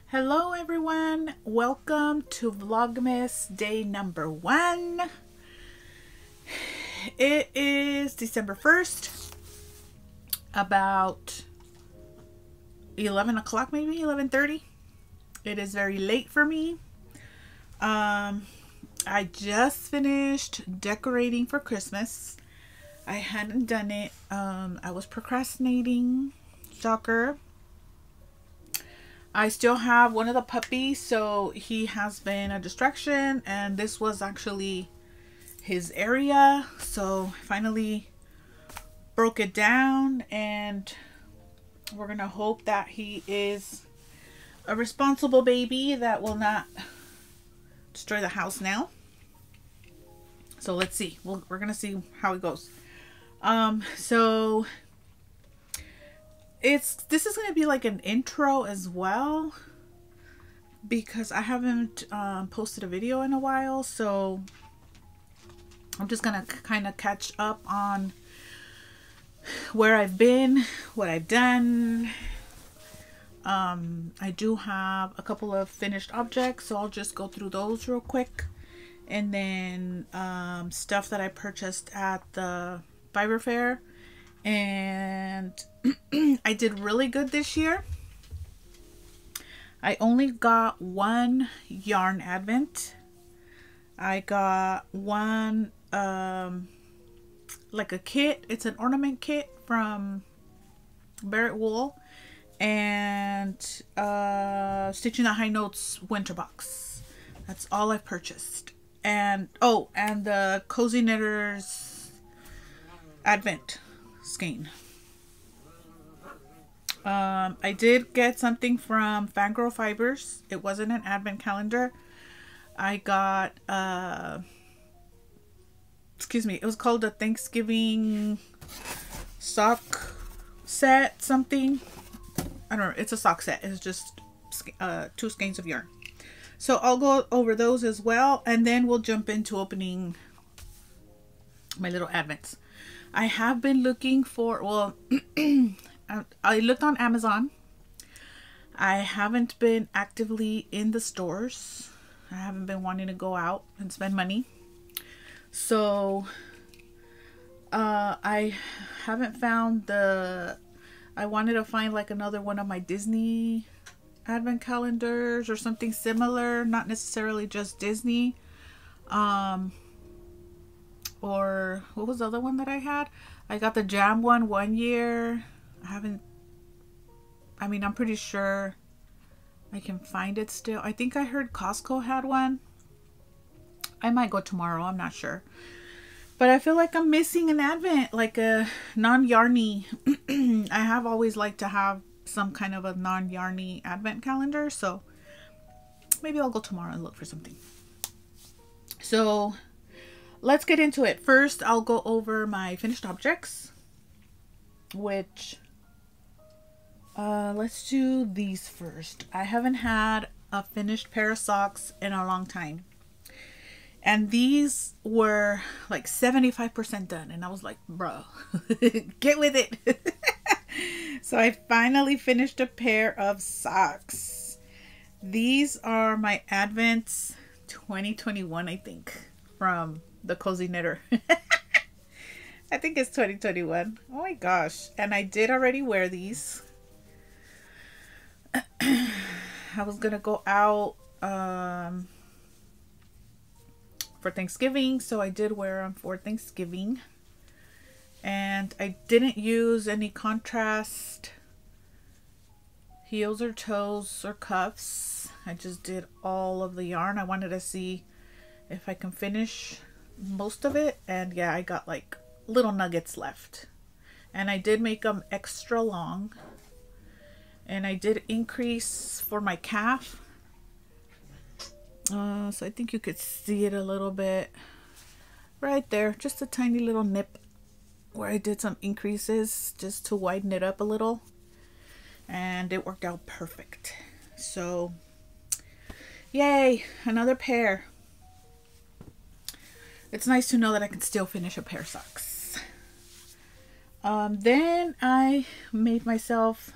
Hello everyone, welcome to Vlogmas day number 1. It is December 1st, about 11 o'clock, maybe 11:30. It is very late for me. I just finished decorating for Christmas. I hadn't done it. I was procrastinating, shocker. I still have one of the puppies, so he has been a distraction, and this was actually his area. So I finally broke it down, and we're gonna hope that he is a responsible baby that will not destroy the house now. So let's see. We're gonna see how it goes. So this is going to be like an intro as well, because I haven't posted a video in a while, so I'm just going to kind of catch up on where I've been, what I've done. I do have a couple of finished objects, so I'll just go through those real quick, and then stuff that I purchased at the Fiber Fair. And I did really good this year. I only got one yarn advent. I got one like a kit. It's an ornament kit from Barrett Wool, and Stitching the High Notes winter box. That's all I've purchased. And oh, and the Cozy Knitters advent skein. I did get something from Fangirl Fibers. It wasn't an advent calendar. I got excuse me, it was called a Thanksgiving sock set something. I don't know, it's a sock set. It's just 2 skeins of yarn. So I'll go over those as well, and then we'll jump into opening my little advents. I have been looking for, well, I looked on Amazon. I haven't been actively in the stores. I haven't been wanting to go out and spend money. So I haven't found I wanted to find like another one of my Disney advent calendars or something similar, not necessarily just Disney. Or what was the other one that I had? I got the Jam one year. I'm pretty sure I can find it still. I think I heard Costco had one. I might go tomorrow, I'm not sure. But I feel like I'm missing an advent, like a non-yarny. I have always liked to have some kind of a non-yarny advent calendar, so maybe I'll go tomorrow and look for something. So let's get into it. First, I'll go over my finished objects, which let's do these first. I haven't had a finished pair of socks in a long time, and these were like 75% done, and I was like, bro, get with it. So I finally finished a pair of socks. These are my Advents 2021, I think, from the Cozy Knitter. I think it's 2021. Oh my gosh. And I did already wear these. I was gonna go out for Thanksgiving, so I did wear them for Thanksgiving. And I didn't use any contrast heels or toes or cuffs. I just did all of the yarn. I wanted to see if I can finish most of it, and yeah, I got like little nuggets left. And I did make them extra long, and I did increase for my calf, so I think you could see it a little bit right there, just a tiny little nip where I did some increases just to widen it up a little, and it worked out perfect. So yay, another pair. It's nice to know that I can still finish a pair of socks. Then I made myself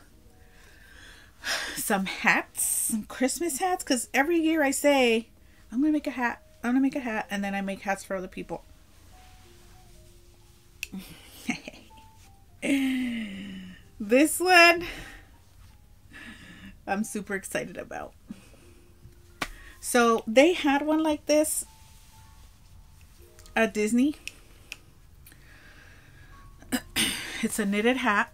some hats, some Christmas hats, because every year I say I'm gonna make a hat, I'm gonna make a hat, and then I make hats for other people. This one I'm super excited about. So they had one like this at Disney. It's a knitted hat,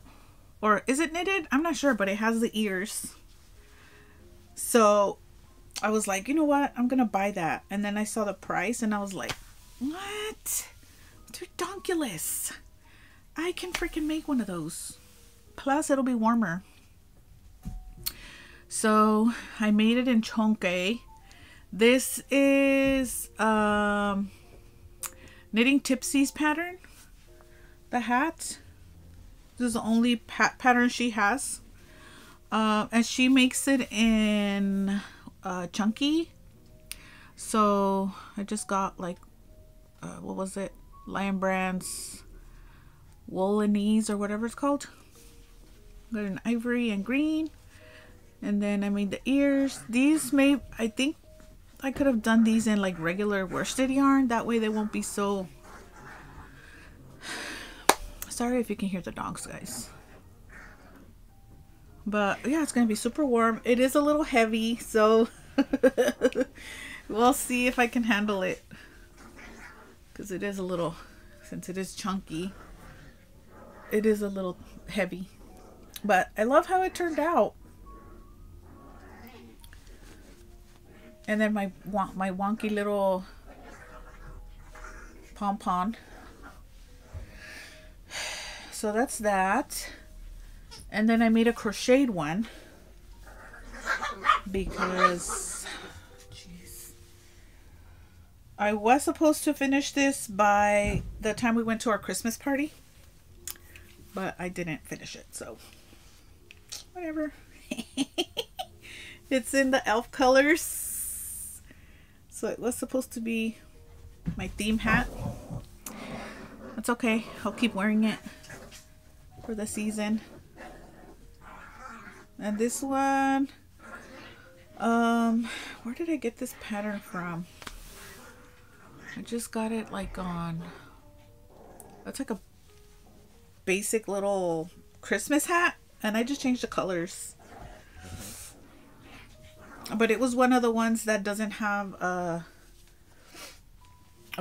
or is it knitted? I'm not sure, but it has the ears. So I was like, you know what, I'm gonna buy that. And then I saw the price and I was like, what? It's ridiculous. I can freaking make one of those. Plus it'll be warmer. So I made it in chonke. This is Knitting Tipsy's pattern, the hat. This is the only pattern she has, and she makes it in chunky. So I just got like what was it, Lion Brand's Woolenese or whatever it's called. Got an ivory and green, and then I made the ears. These I think I could have done these in like regular worsted yarn. That way they won't be so... Sorry if you can hear the dogs, guys. But yeah, it's going to be super warm. It is a little heavy, so we'll see if I can handle it. Because it is a little, since it is chunky, it is a little heavy. But I love how it turned out. And then my wonky little pom-pom. So that's that. And then I made a crocheted one because, jeez, I was supposed to finish this by the time we went to our Christmas party, but I didn't finish it, so whatever. It's in the elf colors, so it was supposed to be my theme hat. That's okay, I'll keep wearing it for the season. And this one, where did I get this pattern from? I just got it like on, it's like a basic little Christmas hat, and I just changed the colors. But it was one of the ones that doesn't have a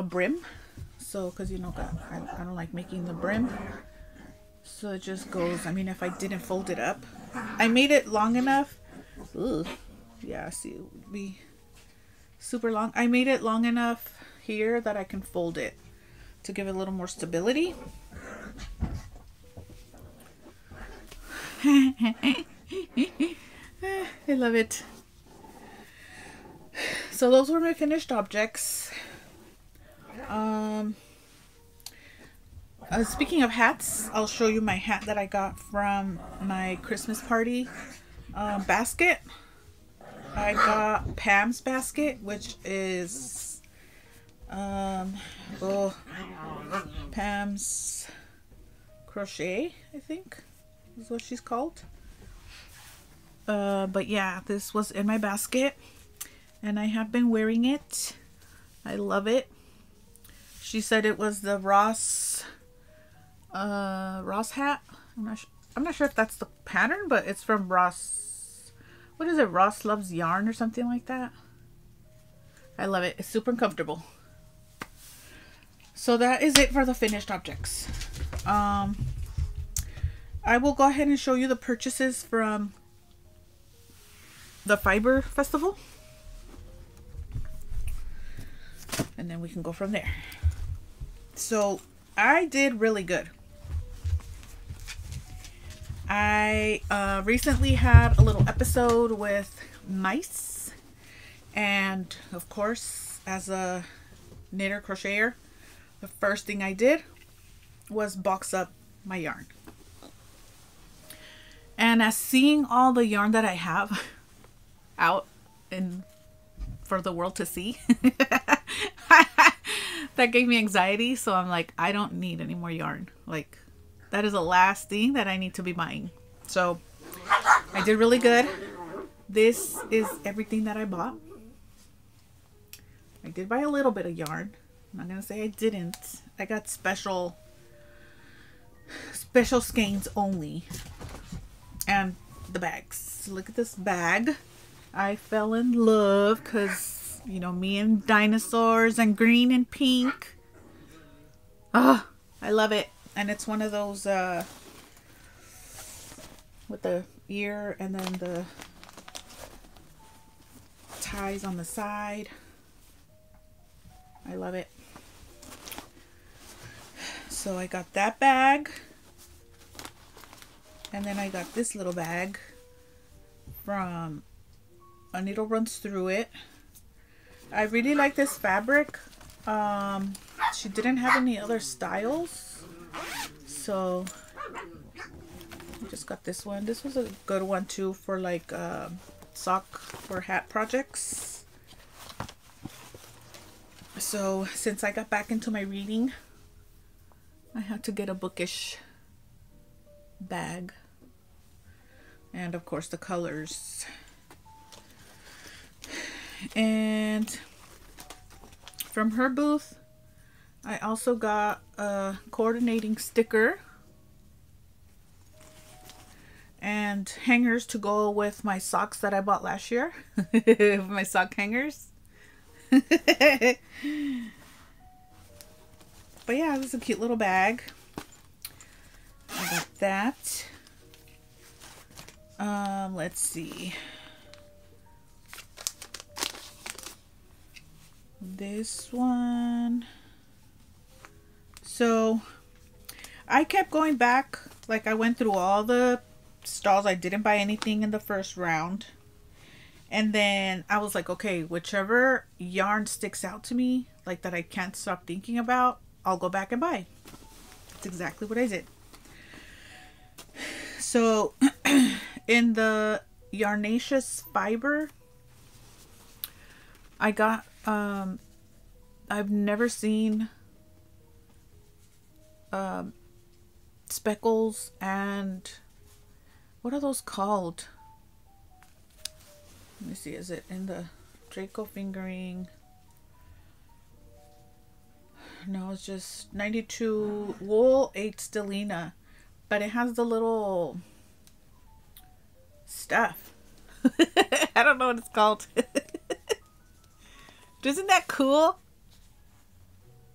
brim. So, because you know, I don't like making the brim. So it just goes, I mean, if I didn't fold it up. I made it long enough. Ooh, yeah, see, it would be super long. I made it long enough here that I can fold it to give it a little more stability. I love it. So those were my finished objects. Speaking of hats, I'll show you my hat that I got from my Christmas party basket. I got Pam's basket, which is Pam's crochet, I think is what she's called. But yeah, this was in my basket and I have been wearing it. I love it. She said it was the Ross hat. I'm not sure if that's the pattern, but it's from Ross. What is it? Ross Loves Yarn or something like that. I love it. It's super comfortable. So that is it for the finished objects. I will go ahead and show you the purchases from the Fiber Festival. And then we can go from there. So I did really good. I recently had a little episode with mice, and of course, as a knitter crocheter, the first thing I did was box up my yarn. And as seeing all the yarn that I have out and for the world to see, that gave me anxiety. So I'm like, I don't need any more yarn. Like, that is the last thing that I need to be buying. So I did really good. This is everything that I bought. I did buy a little bit of yarn. I'm not gonna say I didn't. I got special skeins only. And the bags. Look at this bag. I fell in love because, you know, me and dinosaurs and green and pink. Oh, I love it. And it's one of those with the ear and then the ties on the side. I love it. So I got that bag. And then I got this little bag from A Needle Runs Through It. I really like this fabric. She didn't have any other styles, so I just got this one. This was a good one too for like sock or hat projects. So since I got back into my reading, I had to get a bookish bag. And of course the colors. And from her booth, I also got a coordinating sticker and hangers to go with my socks that I bought last year. My sock hangers. But yeah, this is a cute little bag. I got that. Let's see. This one. So I kept going back, like I went through all the stalls. I didn't buy anything in the first round. And then I was like, okay, whichever yarn sticks out to me, like that I can't stop thinking about, I'll go back and buy. That's exactly what I did. So in the Yarnaceous fiber, I got, I've never seen speckles and what are those called? Let me see, is it in the Draco fingering? No, it's just 92 wool 8 stellina, but it has the little stuff. I don't know what it's called. Isn't that cool?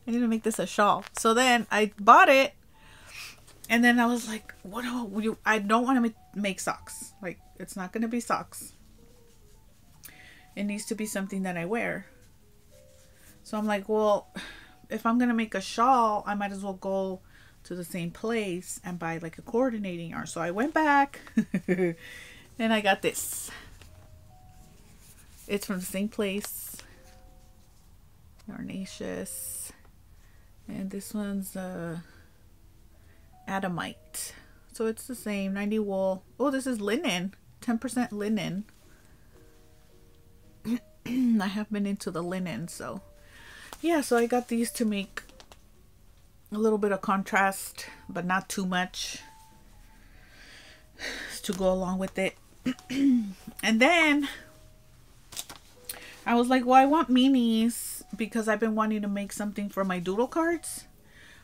I need to make this a shawl. So then I bought it, and then I was like, what do you, I don't want to make socks. Like, it's not going to be socks. It needs to be something that I wear. So I'm like, well, if I'm going to make a shawl, I might as well go to the same place and buy like a coordinating yarn. So I went back and I got this. It's from the same place. Yarnaceous. And this one's Adamite. So it's the same, 90 wool. Oh, this is linen. 10% linen. I have been into the linen, so yeah, so I got these to make a little bit of contrast, but not too much, to go along with it. And then I was like, well, I want minis because I've been wanting to make something for my doodle cards.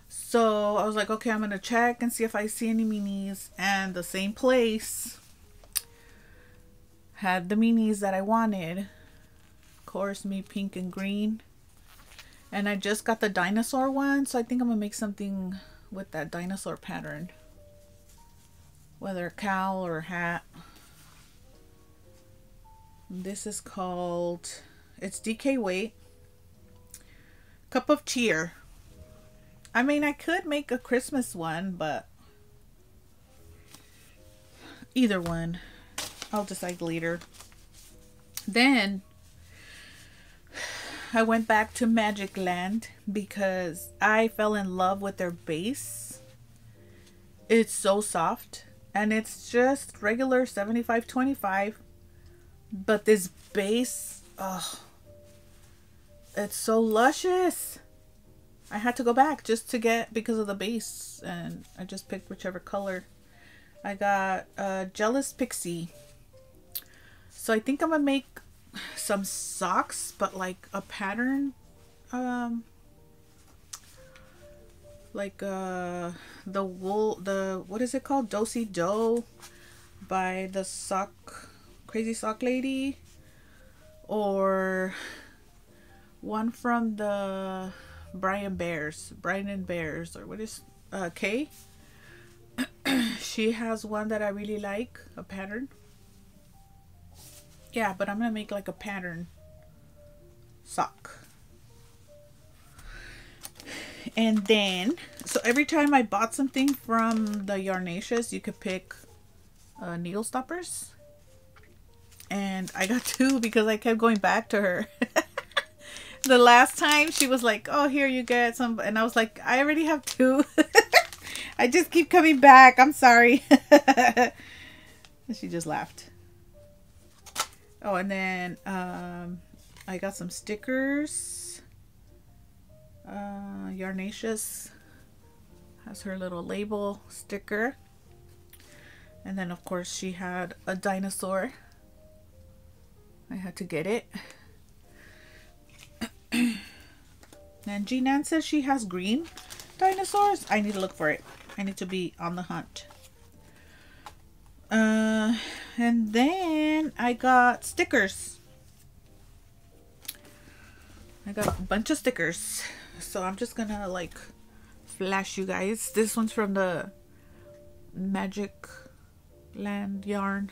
So I was like, okay, I'm gonna check and see if I see any minis, and the same place had the minis that I wanted. Of course, me pink and green. And I just got the dinosaur one, so I think I'm gonna make something with that dinosaur pattern, whether a cowl or a hat. This is called, it's DK weight, Cup of Cheer. I mean, I could make a Christmas one, but either one, I'll decide later. Then I went back to Magic Land because I fell in love with their base. It's so soft, and it's just regular 75-25, but this base, oh, it's so luscious. I had to go back just to get, because of the base, and I just picked whichever color. I got Jealous Pixie. So I think I'm gonna make some socks, but like a pattern, like the wool, the, what is it called, Dosey Dough by the Crazy Sock Lady, or one from the Brian and Bears, or what is Kay. She has one that I really like, a pattern. Yeah, but I'm gonna make like a pattern sock. And then, so every time I bought something from the Yarnaceous, you could pick needle stoppers. And I got 2 because I kept going back to her. The last time she was like, oh, here you get some. And I was like, I already have 2. I just keep coming back. I'm sorry. And she just laughed. Oh, and then I got some stickers. Yarnaceous has her little label sticker. And then, of course, she had a dinosaur. I had to get it. And G-Nan says she has green dinosaurs. I need to look for it. I need to be on the hunt. And then I got stickers. I got a bunch of stickers. So I'm just gonna like flash you guys. This one's from the Magic Land yarn.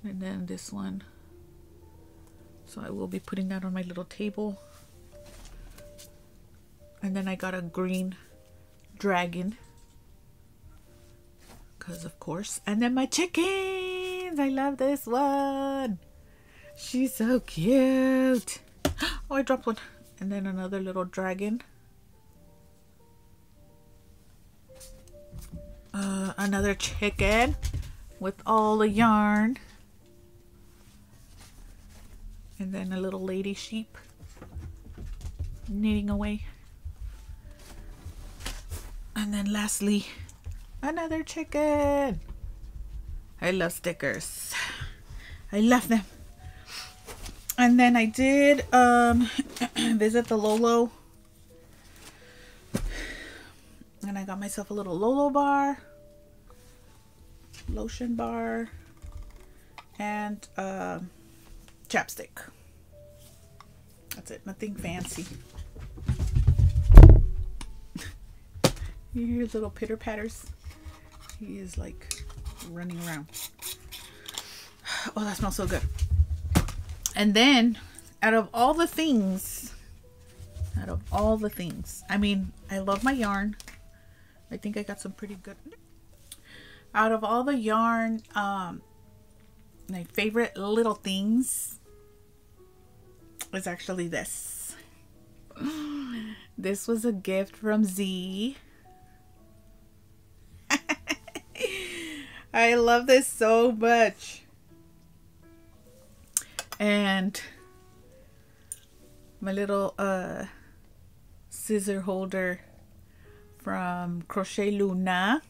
And then this one. So I will be putting that on my little table. And then I got a green dragon. because of course. And then my chickens, I love this one. She's so cute. Oh, I dropped one. And then another little dragon. Another chicken with all the yarn. And then a little lady sheep knitting away. And then lastly, another chicken. I love stickers. I love them. And then I did visit the Lolo. And I got myself a little Lolo bar, lotion bar, and chapstick. That's it. Nothing fancy. You hear his little pitter patters? He is like running around. Oh, that smells so good. And then out of all the things, I mean, I love my yarn. I think I got some pretty good. Out of all the yarn, my favorite little things is actually this. This was a gift from Z. I love this so much. And my little scissor holder from Crochet Luna,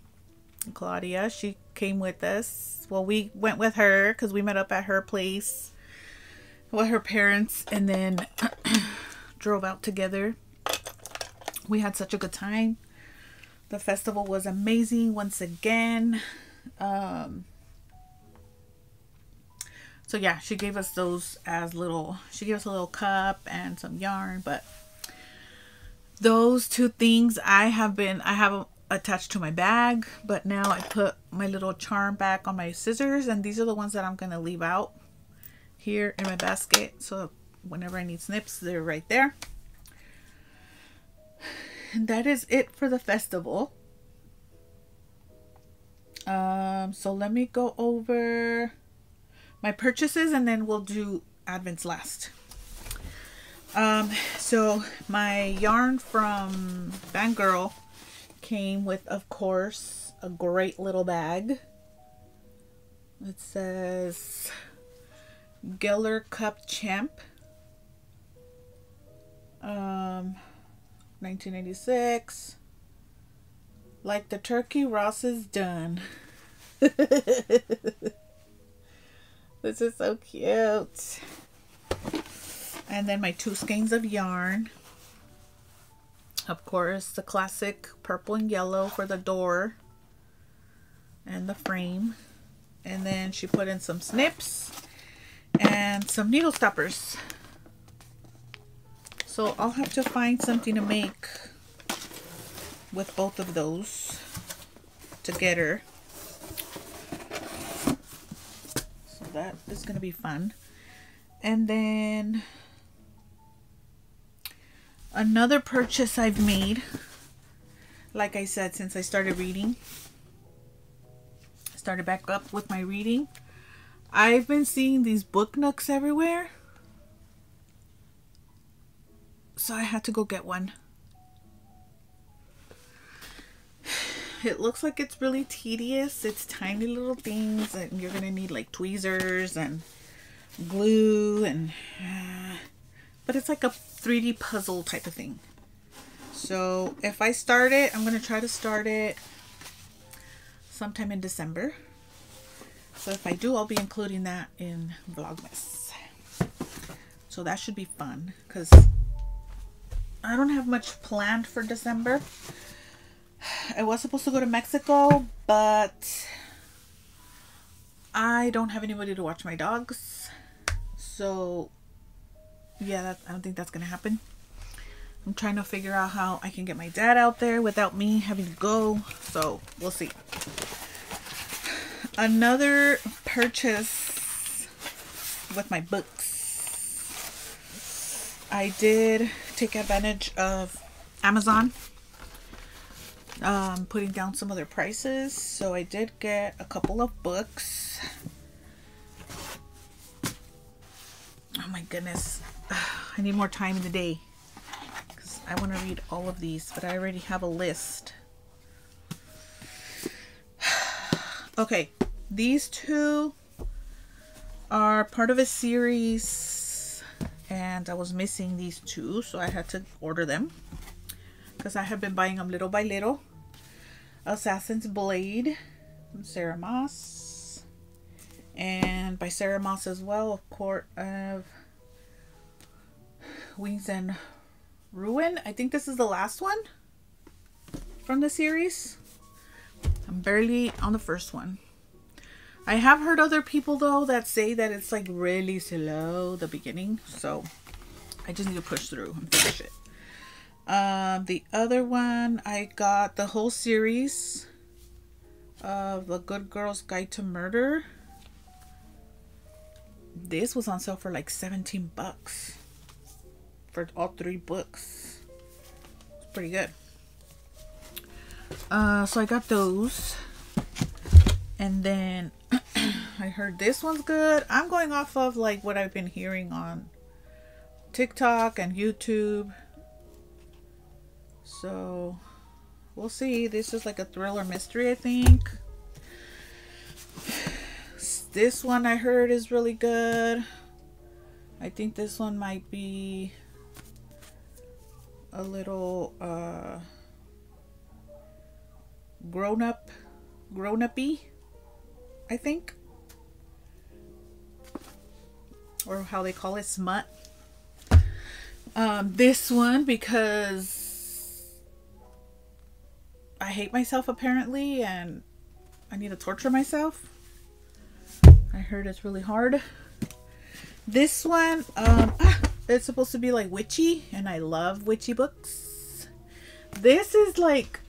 Claudia, she came with us. Well, we went with her because we met up at her place with her parents and then drove out together. We had such a good time. The festival was amazing once again. So yeah, she gave us those as little, she gave us a little cup and some yarn, but those two things I have attached to my bag, but now I put my little charm back on my scissors, and these are the ones that I'm going to leave out here in my basket. So whenever I need snips, they're right there. And that is it for the festival. So let me go over my purchases and then we'll do Advents last. So my yarn from Fangirl came with, of course, a great little bag. It says Geller Cup Champ, 1986. Like the turkey, Ross is done. This is so cute. And then my 2 skeins of yarn. Of course, the classic purple and yellow for the door and the frame. And then she put in some snips and some needle stoppers. So I'll have to find something to make with both of those together. So that is going to be fun. And then another purchase I've made, like I said, since I started reading, started back up with my reading, I've been seeing these book nooks everywhere. So I had to go get one. It looks like it's really tedious. It's tiny little things and you're going to need like tweezers and glue and but it's like a 3D puzzle type of thing. So if I start it, I'm going to try to start it sometime in December. So if I do, I'll be including that in Vlogmas. So that should be fun because I don't have much planned for December. I was supposed to go to Mexico, but I don't have anybody to watch my dogs. So yeah, I don't think that's gonna happen. I'm trying to figure out how I can get my dad out there without me having to go. So we'll see. Another purchase with my books. I did take advantage of Amazon. putting down some of their prices. So I did get a couple of books. Oh my goodness. I need more time in the day because I want to read all of these, but I already have a list. Okay, these two are part of a series and I was missing these two, so I had to order them because I have been buying them little by little. Assassin's Blade from Sarah Moss, and by Sarah Moss as well, of course, Wings and Ruin. I think this is the last one from the series. I'm barely on the first one. I have heard other people though that say that it's like really slow the beginning, so I just need to push through and finish it. The other one, I got the whole series of The Good Girl's Guide to Murder. This was on sale for like 17 bucks for all 3 books. It's pretty good. So I got those, and then I heard this one's good. I'm going off of like what I've been hearing on TikTok and YouTube, so we'll see. This is like a thriller mystery, I think. This one I heard is really good. I think this one might be a little grown-up-y, I think, or how they call it, smut. This one, because I hate myself apparently and I need to torture myself. I heard it's really hard. This one, it's supposed to be like witchy, and I love witchy books. This is like,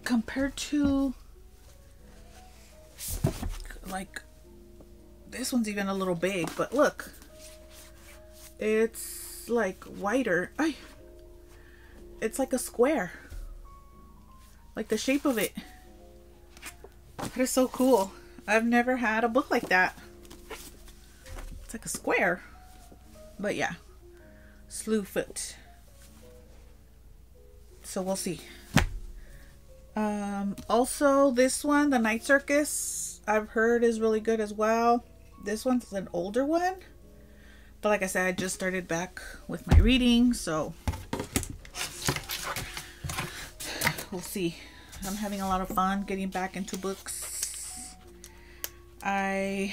compared to like, this one's even a little big, but look, it's like wider. It's like a square, like the shape of it. That is so cool. I've never had a book like that. It's like a square, but yeah, Slewfoot. So we'll see. Also this one, The Night Circus, I've heard is really good as well. This one's an older one, but like I said, I just started back with my reading, so we'll see. I'm having a lot of fun getting back into books. I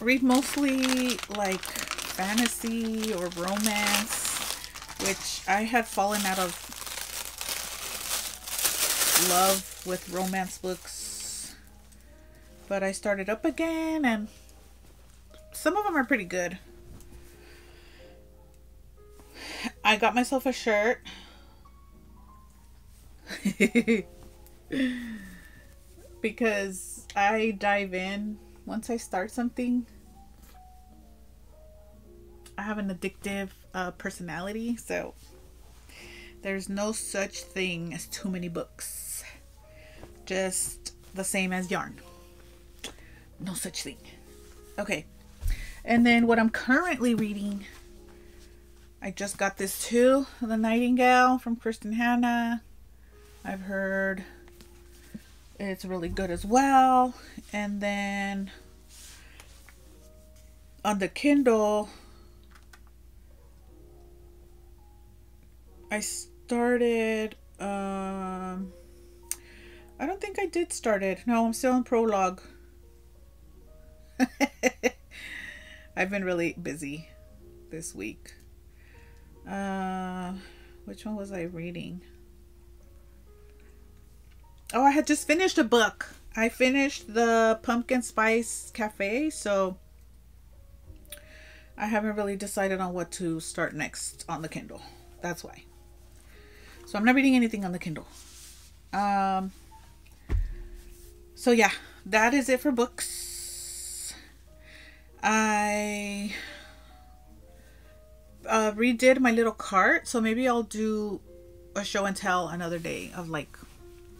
read mostly like fantasy or romance, which I had fallen out of love with romance books, but I started up again, and some of them are pretty good. I got myself a shirt because I dive in once I start something. I have an addictive personality, so there's no such thing as too many books. Just the same as yarn. No such thing. Okay. And then what I'm currently reading, I just got this too, The Nightingale from Kristen Hanna. I've heard it's really good as well. And then on the Kindle, I started, I don't think I did start it. No, I'm still in prologue. I've been really busy this week. Which one was I reading? Oh, I had just finished a book. I finished the Pumpkin Spice Cafe, so I haven't really decided on what to start next on the Kindle. That's why. So I'm not reading anything on the Kindle. So yeah, that is it for books. I redid my little cart, so maybe I'll do a show and tell another day of like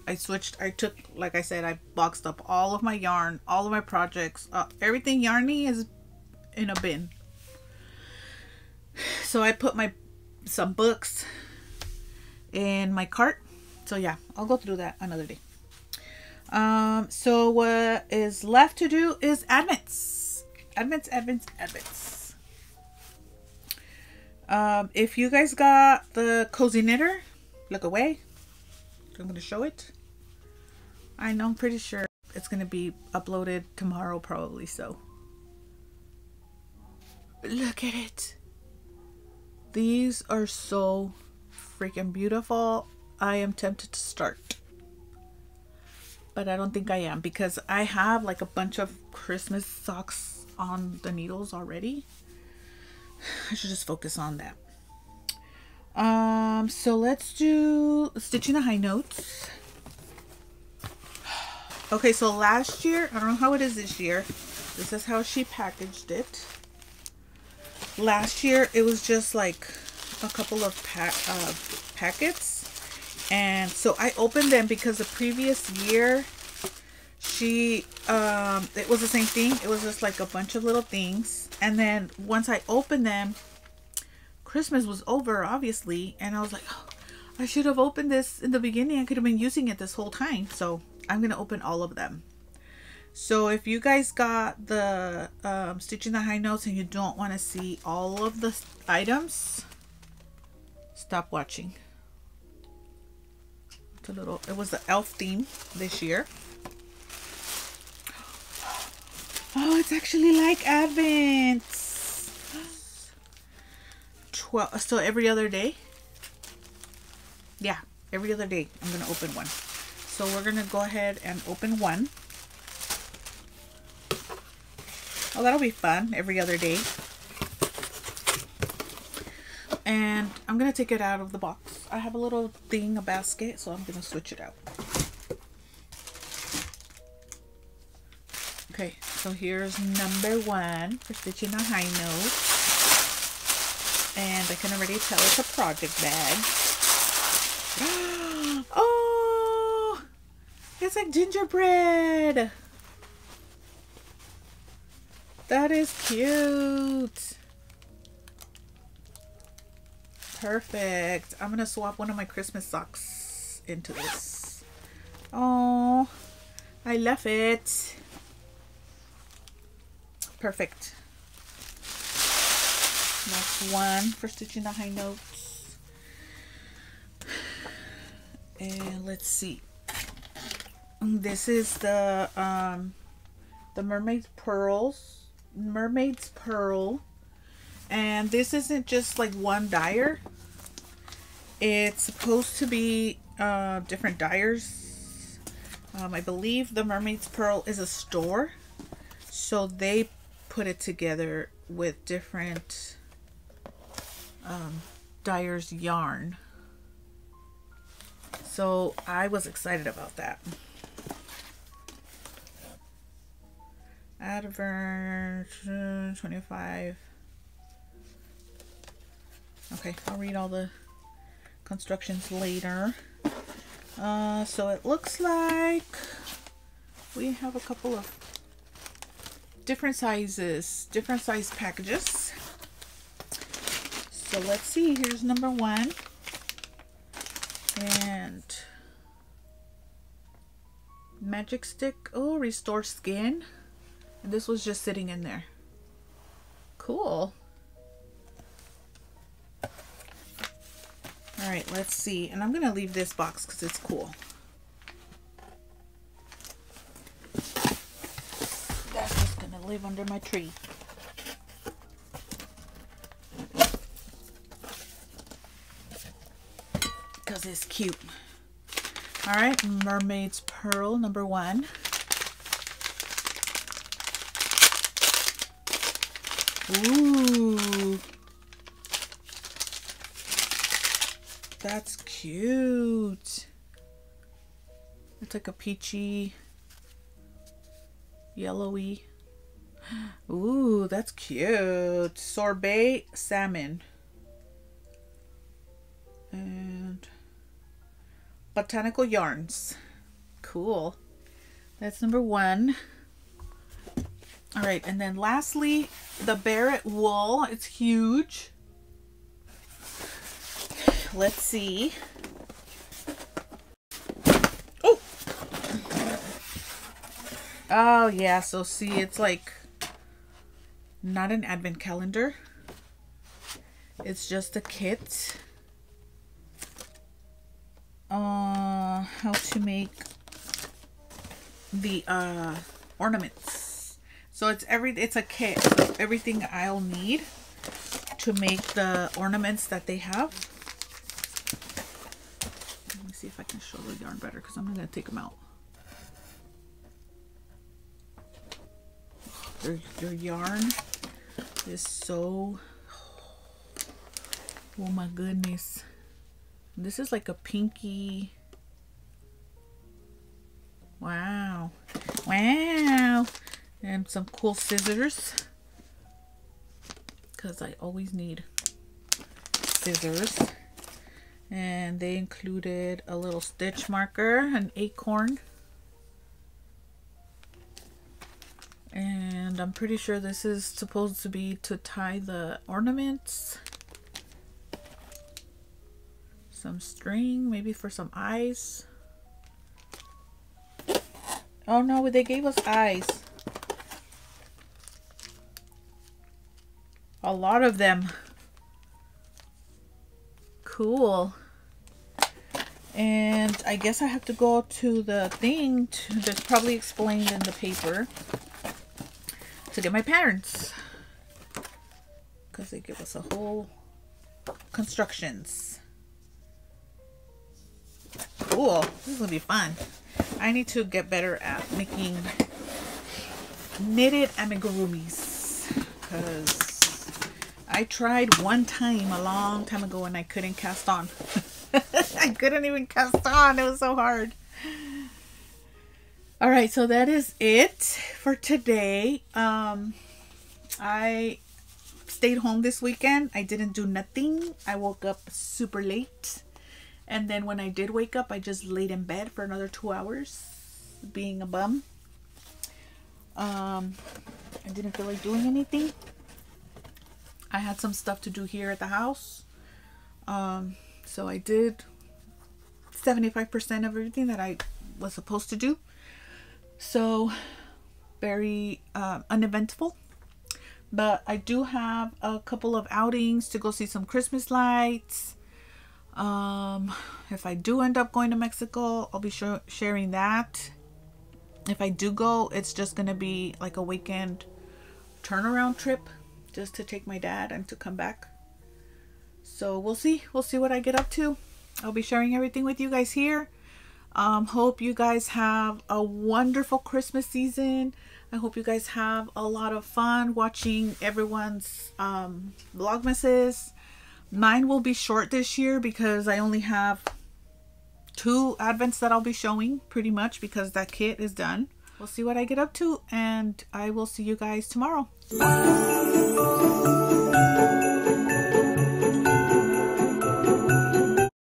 I took, like I said, I boxed up all of my yarn, all of my projects, everything yarny is in a bin. So I put some books in my cart. So yeah, I'll go through that another day. So what is left to do is advents. If you guys got the Cozy Knitter, look away. I'm going to show it. I know, I'm pretty sure it's going to be uploaded tomorrow probably, so. Look at it. These are so freaking beautiful. I am tempted to start. But I don't think I am because I have like a bunch of Christmas socks on the needles already. I should just focus on that. So let's do stitching the high notes. Okay, so last year, I don't know how it is this year. This is how she packaged it. Last year, it was just like a couple of packets. And so I opened them because the previous year, it was the same thing. It was just like a bunch of little things. And then once I opened them, Christmas was over, obviously. And I was like, oh, I should have opened this in the beginning. I could have been using it this whole time. So I'm going to open all of them. So if you guys got the Stitching the High Notes and you don't want to see all of the items, stop watching. It was the elf theme this year. Oh, it's actually like Advent. So every other day. Yeah, every other day I'm going to open one. So we're going to go ahead and open one. Oh, that'll be fun. Every other day. And I'm going to take it out of the box. I have a little thing, a basket, so I'm going to switch it out. Okay, so here's number 1 for stitching a high note. And I can already tell it's a project bag. Oh, it's like gingerbread. That is cute. Perfect. I'm gonna swap one of my Christmas socks into this. Oh, I love it. Perfect. That's one for stitching the high notes. And let's see. This is the Mermaid's Pearl. And this isn't just like one dyer. It's supposed to be different dyers. I believe the Mermaid's Pearl is a store, so they put it together with different dyers yarn. So I was excited about that. Advert 25. Okay, I'll read all the constructions later. So it looks like we have a couple of different size packages. So let's see, here's number 1. And magic stick. Oh, restore skin. And this was just sitting in there. Cool. Alright, let's see. And I'm going to leave this box because it's cool. That's just going to live under my tree. Because it's cute. Alright, Mermaid's Pearl number 1. Ooh. That's cute. It's like a peachy, yellowy. Ooh, that's cute. Sorbet salmon. And botanical yarns. Cool. That's number 1. All right, and then lastly, the Barrett wool. It's huge. Let's see. Oh! Oh, yeah, so see, it's like not an advent calendar. It's just a kit. How to make the ornaments. So it's a kit, so everything I'll need to make the ornaments that they have. Let me see if I can show the yarn better, because I'm gonna take them out. Their yarn is so, oh my goodness. This is like a pinky. Wow. Wow. And some cool scissors, because I always need scissors. And they included a little stitch marker, an acorn. And I'm pretty sure this is supposed to be to tie the ornaments. Some string, maybe for some eyes. Oh no, they gave us eyes. A lot of them. Cool. And I guess I have to go to the thing that's probably explained in the paper to get my patterns, because they give us a whole constructions. Cool. This is gonna be fun. I need to get better at making knitted amigurumis, because I tried one time a long time ago and I couldn't cast on. I couldn't even cast on. It was so hard. All right, so that is it for today. I stayed home this weekend. I didn't do nothing. I woke up super late. And then when I did wake up, I just laid in bed for another 2 hours, being a bum. I didn't feel like doing anything. I had some stuff to do here at the house. So I did 75% of everything that I was supposed to do. So very uneventful. But I do have a couple of outings to go see some Christmas lights. If I do end up going to Mexico, I'll be sharing that. If I do go, it's just gonna be like a weekend turnaround trip, just to take my dad and to come back. So we'll see what I get up to. I'll be sharing everything with you guys here. Hope you guys have a wonderful Christmas season. I hope you guys have a lot of fun watching everyone's Vlogmases. Mine will be short this year because I only have 2 advents that I'll be showing, pretty much, because that kit is done. We'll see what I get up to, and I will see you guys tomorrow. Bye.